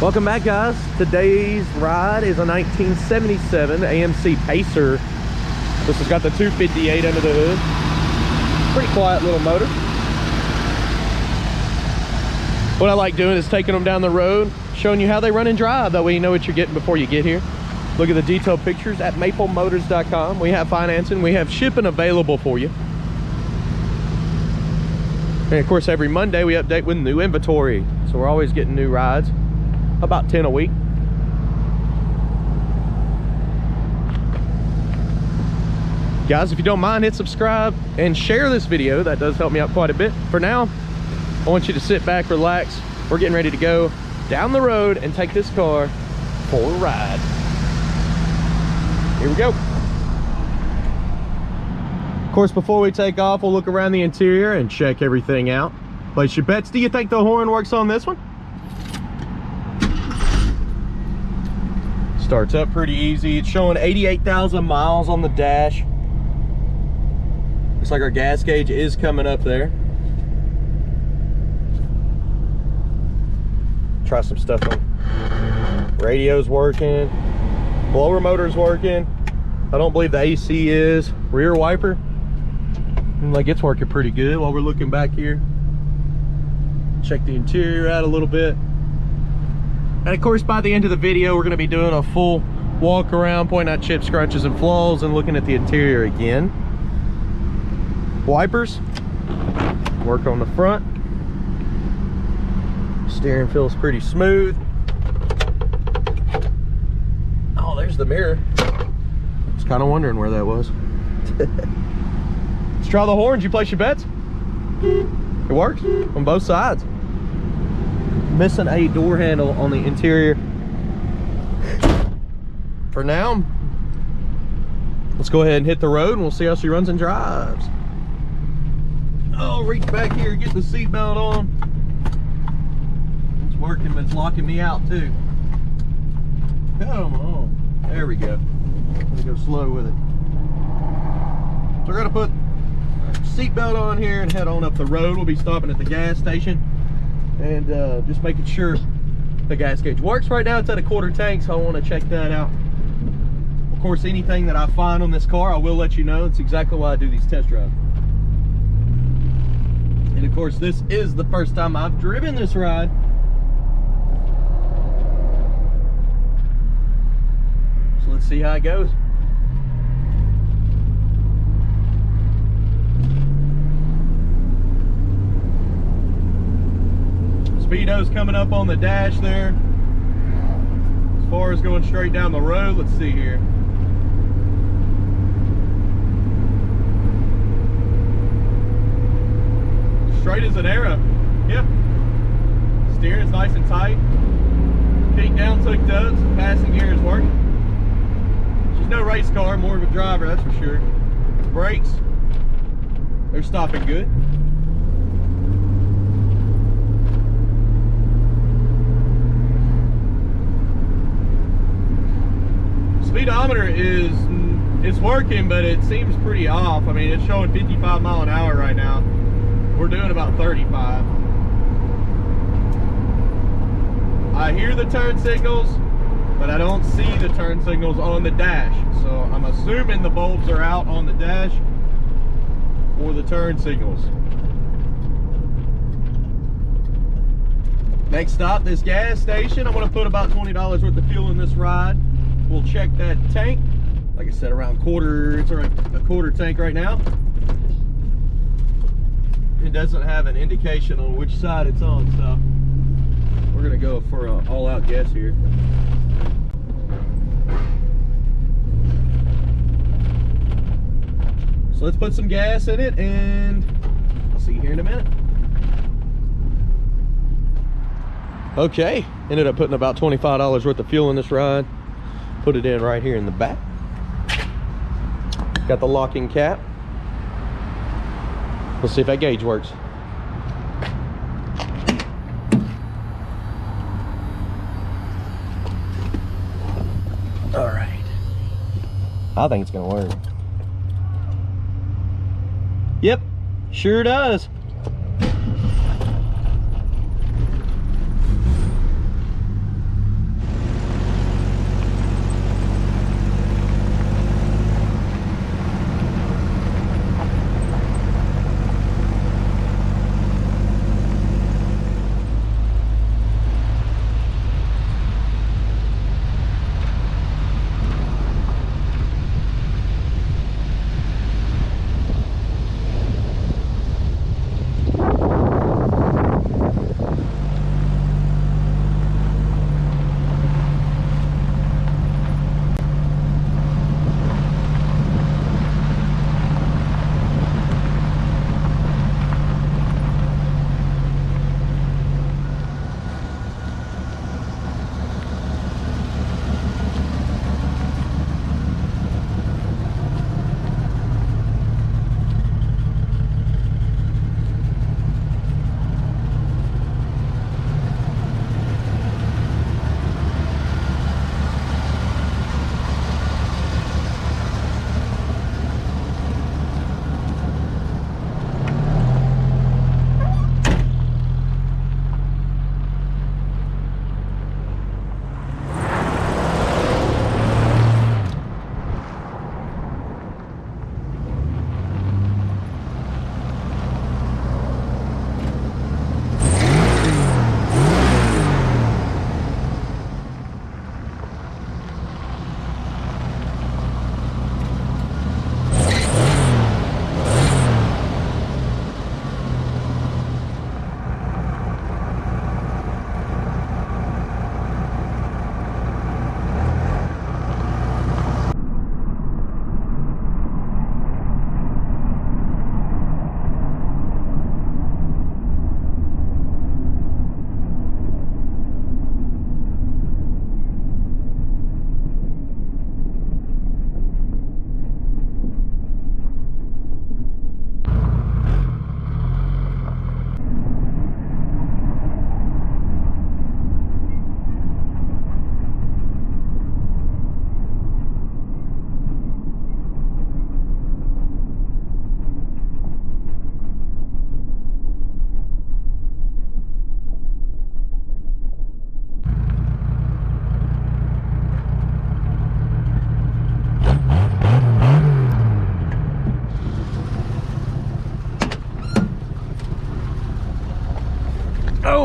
Welcome back, guys. Today's ride is a 1977 AMC Pacer. This has got the 258 under the hood. Pretty quiet little motor. What I like doing is taking them down the road, showing you how they run and drive. That way you know what you're getting before you get here. Look at the detailed pictures at maplemotors.com. We have financing, we have shipping available for you. And of course, every Monday we update with new inventory. So we're always getting new rides, about 10 a week. Guys, if you don't mind, hit subscribe and share this video. That does help me out quite a bit. For now, I want you to sit back, relax. We're getting ready to go down the road and take this car for a ride. Here we go. Of course, before we take off, we'll look around the interior and check everything out. Place your bets. Do you think the horn works on this one? Starts up pretty easy. It's showing 88,000 miles on the dash. Looks like our gas gauge is coming up there. Try some stuff on. Radio's working. Blower motor's working. I don't believe the AC is. Rear wiper, like it's working pretty good. While we're looking back here, check the interior out a little bit. And of course, by the end of the video, we're going to be doing a full walk around, pointing out chips, scratches, and flaws, and looking at the interior again. Wipers work on the front. Steering feels pretty smooth. Oh, there's the mirror. I was kind of wondering where that was. Let's try the horns. You place your bets? It works on both sides. Missing a door handle on the interior. For now, let's go ahead and hit the road and we'll see how she runs and drives. Oh, reach back here, get the seatbelt on. It's working, but it's locking me out too. Come on. There we go. I'm gonna go slow with it. So we're gonna put seatbelt on here and head on up the road. We'll be stopping at the gas station and just making sure the gas gauge works. Right now it's at a quarter tank, so I want to check that out. Of course, anything that I find on this car, I will let you know. It's exactly why I do these test drives. And of course, this is the first time I've driven this ride. So let's see how it goes. Speedo's coming up on the dash there. As far as going straight down the road, let's see here. Straight as an arrow. Yep. Steering's nice and tight. Peak down's hooked up. Passing gear is working. She's no race car, more of a driver, that's for sure. Brakes, they're stopping good. Speedometer it's working, but it seems pretty off. I mean, it's showing 55 mile an hour right now. We're doing about 35. I hear the turn signals, but I don't see the turn signals on the dash. So I'm assuming the bulbs are out on the dash for the turn signals. Next stop, this gas station. I'm gonna put about $20 worth of fuel in this ride. We'll check that tank. Like I said, around quarter, it's around a quarter tank right now. It doesn't have an indication on which side it's on, so we're gonna go for an all-out guess here. So let's put some gas in it and I'll see you here in a minute. Okay, ended up putting about $25 worth of fuel in this ride. Put it in right here in the back. Got the locking cap. Let's see if that gauge works. All right. I think it's gonna work. Yep, sure does.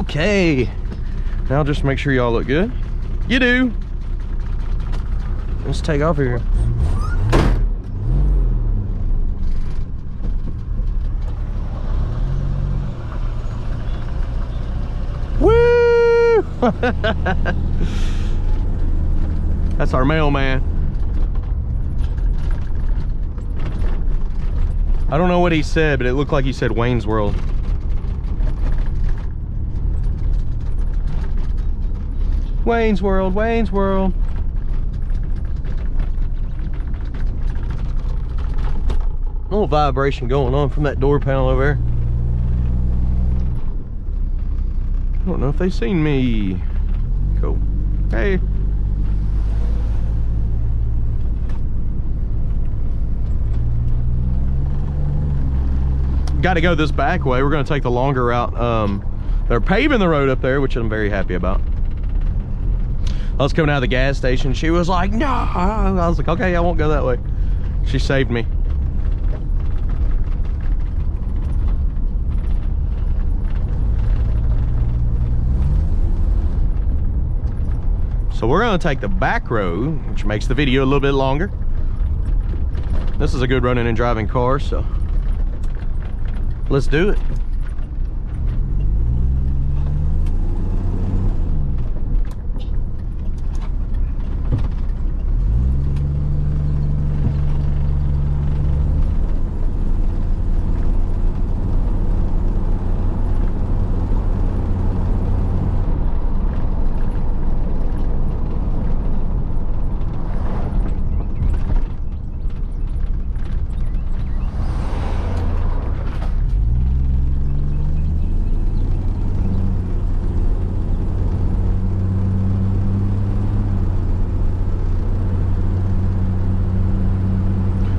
Okay. Now just make sure y'all look good. You do. Let's take off here. Woo! That's our mailman. I don't know what he said, but it looked like he said Wayne's World. Wayne's World, Wayne's World. A little vibration going on from that door panel over there. I don't know if they've seen me. Cool. Hey. Got to go this back way. We're going to take the longer route. They're paving the road up there, which I'm very happy about. I was coming out of the gas station. She was like, no. I was like, okay, I won't go that way. She saved me. So we're going to take the back road, which makes the video a little bit longer. This is a good running and driving car, so let's do it.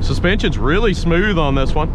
Suspension's really smooth on this one.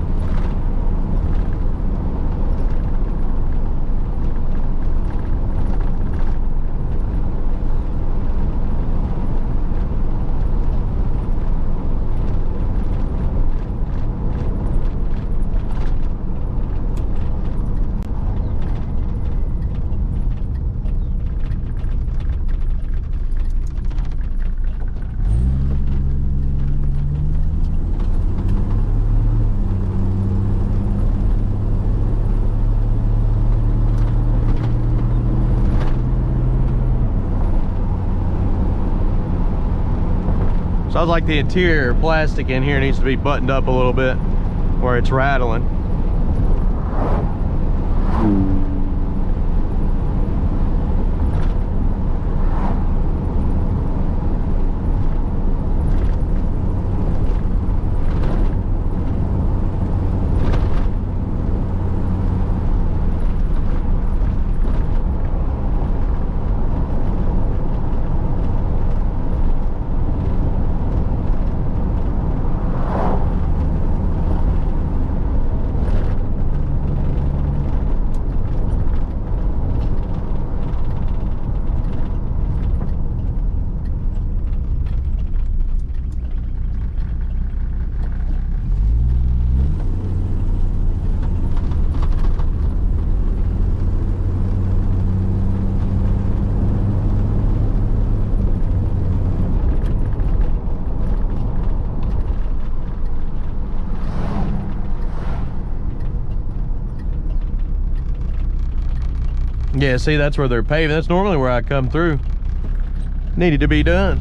Sounds like the interior plastic in here needs to be buttoned up a little bit where it's rattling. Yeah, see, that's where they're paving. That's normally where I come through. Needed to be done.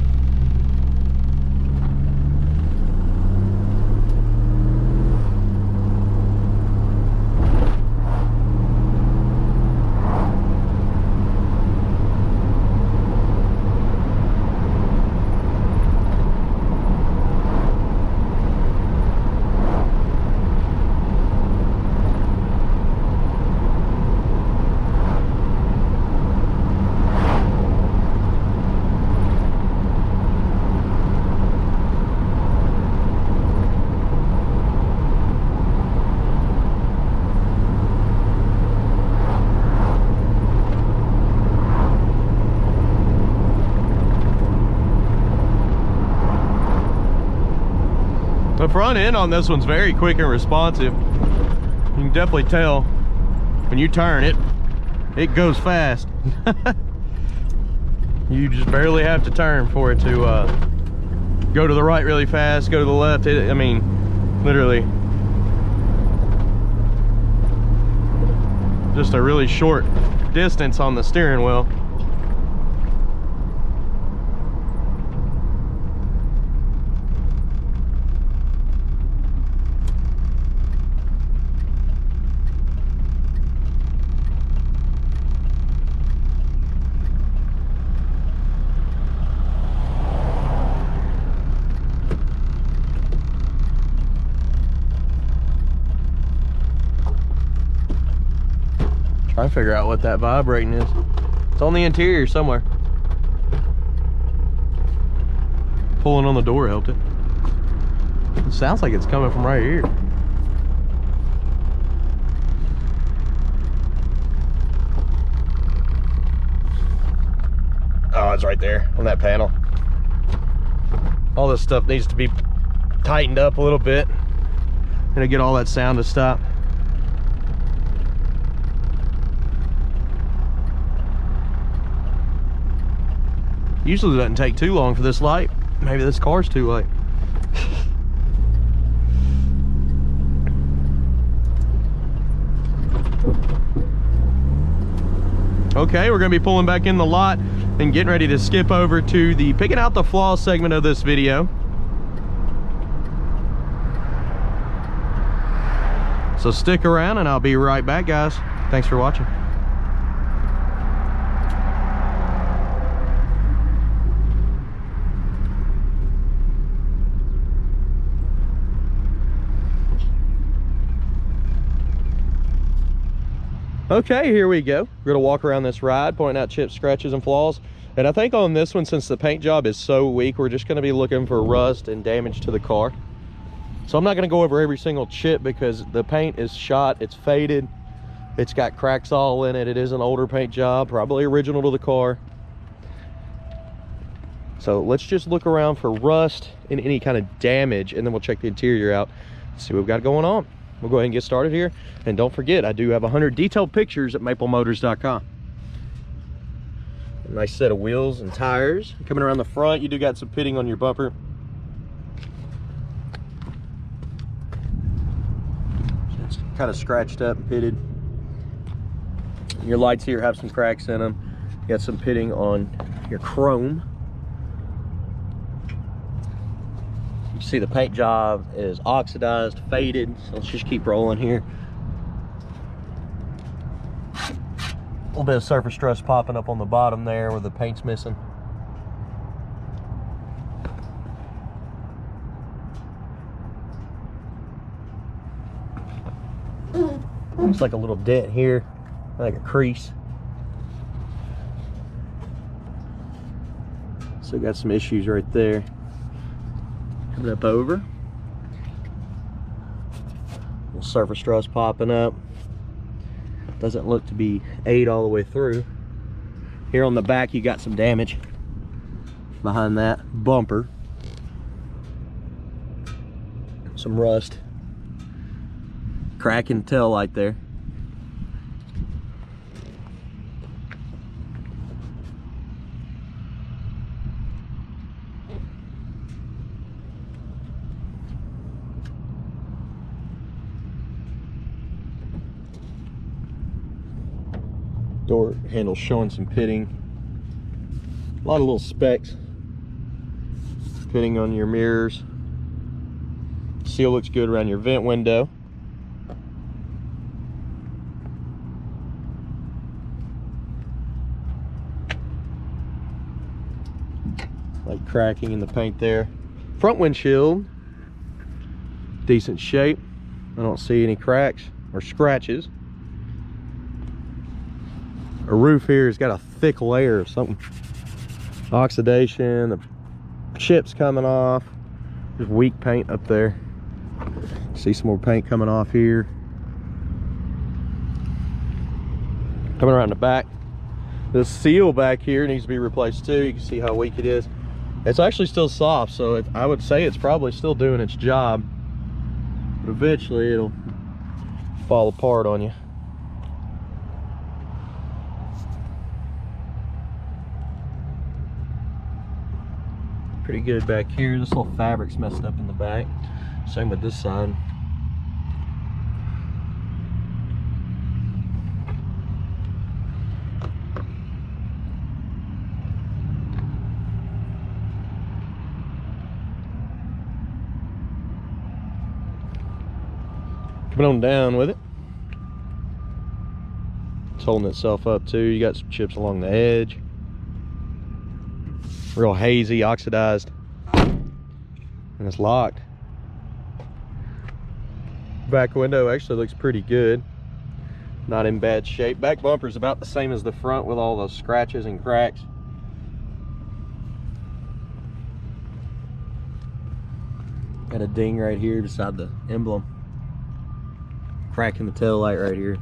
The front end on this one's very quick and responsive. You can definitely tell when you turn it, it goes fast. You just barely have to turn for it to go to the right really fast, go to the left. I mean, literally just a really short distance on the steering wheel. Try to figure out what that vibrating is. It's on the interior somewhere. Pulling on the door helped it. It sounds like it's coming from right here. Oh, it's right there on that panel. All this stuff needs to be tightened up a little bit and to get all that sound to stop. Usually it doesn't take too long for this light. Maybe this car's too light. Okay, we're gonna be pulling back in the lot and getting ready to skip over to the picking out the flaws segment of this video. So stick around and I'll be right back, guys. Thanks for watching. Okay, here we go. We're gonna walk around this ride, pointing out chips, scratches, and flaws. And I think on this one, since the paint job is so weak, we're just gonna be looking for rust and damage to the car. So I'm not gonna go over every single chip because the paint is shot, it's faded, it's got cracks all in it. It is an older paint job, probably original to the car. So let's just look around for rust and any kind of damage, and then we'll check the interior out, see what we've got going on. We'll go ahead and get started here. And don't forget, I do have 100 detailed pictures at maplemotors.com. A nice set of wheels and tires. Coming around the front, you do got some pitting on your bumper. It's kind of scratched up and pitted. Your lights here have some cracks in them. You got some pitting on your chrome. You see the paint job is oxidized, faded, so let's just keep rolling here. A little bit of surface rust popping up on the bottom there where the paint's missing. Looks like a little dent here, like a crease. So got some issues right there. Coming up over. Little surface rust popping up. Doesn't look to be ate all the way through. Here on the back you got some damage behind that bumper. Some rust. Crack in the tail light there. Door handle showing some pitting. A lot of little specks. Pitting on your mirrors. Seal looks good around your vent window. Like cracking in the paint there. Front windshield, decent shape. I don't see any cracks or scratches. A roof here has got a thick layer of something. Oxidation, the chips coming off. There's weak paint up there. See some more paint coming off here. Coming around the back. The seal back here needs to be replaced too. You can see how weak it is. It's actually still soft, so I would say it's probably still doing its job. But eventually it'll fall apart on you. Pretty good back here. This little fabric's messed up in the back. Same with this side. Coming on down with it. It's holding itself up too. You got some chips along the edge. Real hazy, oxidized. And it's locked. Back window actually looks pretty good. Not in bad shape. Back bumper's about the same as the front with all those scratches and cracks. Got a ding right here beside the emblem. Crack in the tail light right here.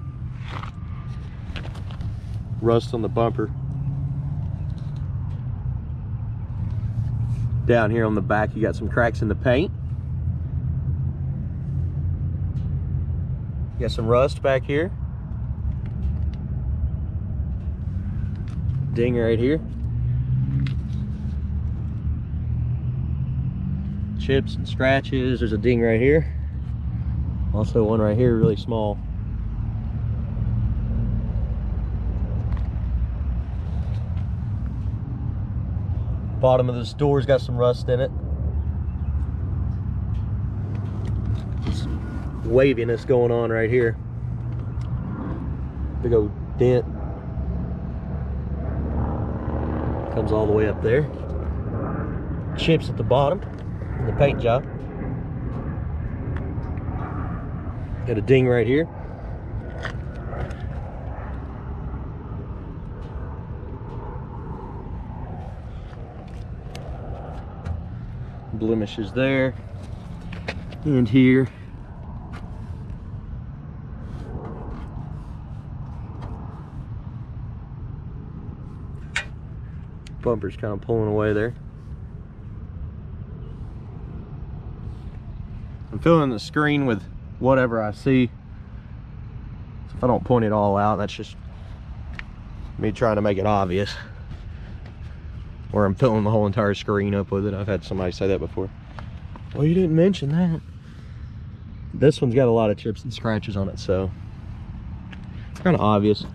Rust on the bumper. Down here on the back, you got some cracks in the paint. You got some rust back here. Ding right here. Chips and scratches. There's a ding right here. Also one right here, really small. Bottom of this door's got some rust in it. Some waviness going on right here. Big old dent. Comes all the way up there. Chips at the bottom in the paint job. Got a ding right here. Blemishes there and here. Bumper's kind of pulling away there. I'm filling the screen with whatever I see. So if I don't point it all out, that's just me trying to make it obvious. Or I'm filling the whole entire screen up with it. I've had somebody say that before. Well, you didn't mention that. This one's got a lot of chips and scratches on it, so it's kind of obvious.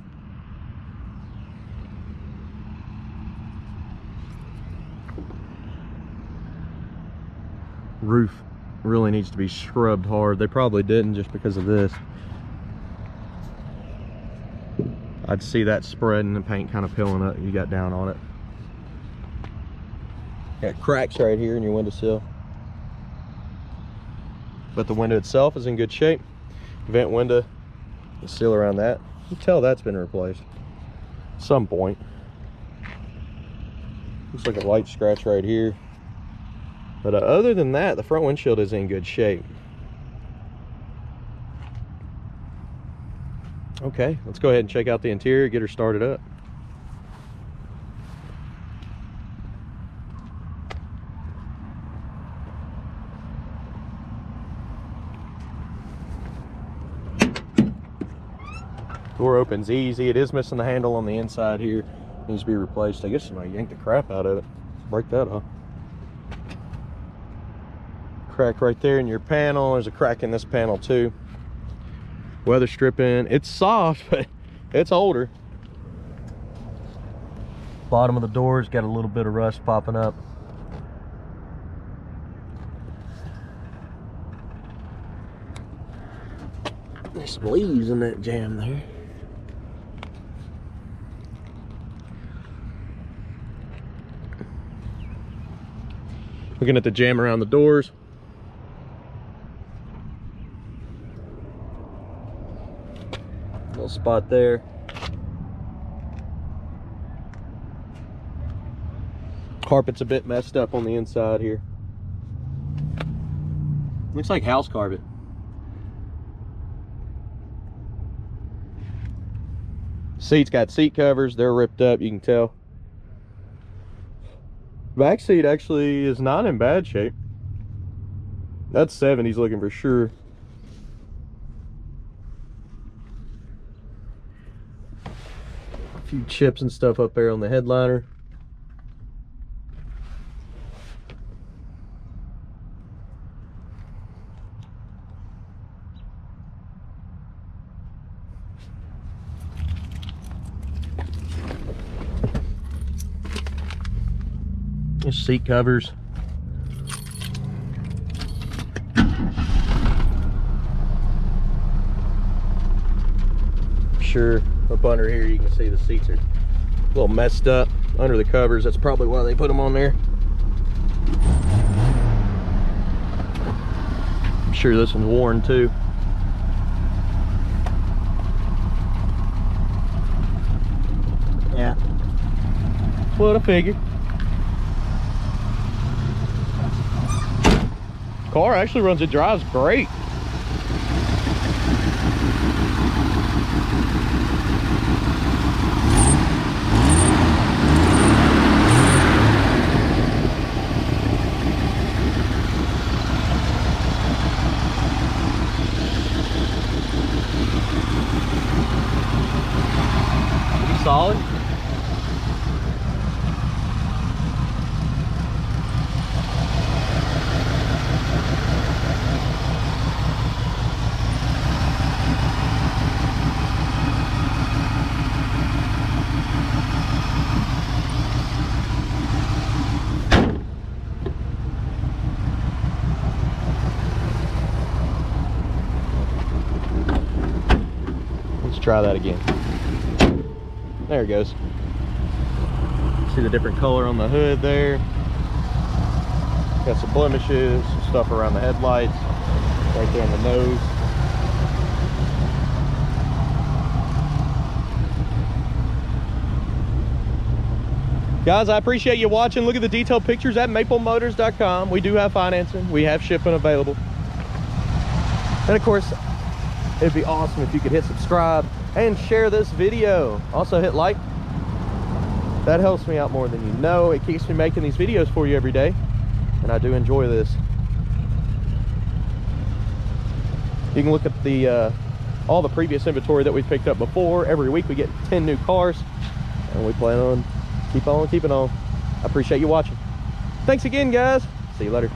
Roof really needs to be scrubbed hard. They probably didn't just because of this. I'd see that spread and the paint kind of peeling up. You got down on it. Got cracks right here in your windowsill. But the window itself is in good shape. Vent window, the seal around that. You can tell that's been replaced at some point. Looks like a light scratch right here. But other than that, the front windshield is in good shape. Okay, let's go ahead and check out the interior, get her started up. Door opens easy. It is missing the handle on the inside here. Needs to be replaced. I guess somebody yanked the crap out of it. Break that off. Crack right there in your panel. There's a crack in this panel too. Weather stripping. It's soft, but it's older. Bottom of the door's got a little bit of rust popping up. There's some leaves in that jam there. Looking at the jam around the doors. Little spot there. Carpet's a bit messed up on the inside here. Looks like house carpet. Seat's got seat covers. They're ripped up, you can tell. Back seat actually is not in bad shape. That's 70s looking for sure. A few chips and stuff up there on the headliner. Just seat covers. Sure, up under here you can see the seats are a little messed up under the covers. That's probably why they put them on there. I'm sure this one's worn too. Yeah, that's what I figured. Car actually runs, it drives great. Solid. Let's try that again. There it goes. See the different color on the hood there. Got some blemishes, some stuff around the headlights, right there on the nose. Guys, I appreciate you watching. Look at the detailed pictures at maplemotors.com. We do have financing. We have shipping available. And of course, it'd be awesome if you could hit subscribe and share this video. Also hit like. That helps me out more than you know. It keeps me making these videos for you every day, and I do enjoy this. You can look at the all the previous inventory that we've picked up before. Every week we get 10 new cars, and we plan on keeping on. I appreciate you watching. Thanks again, guys. See you later.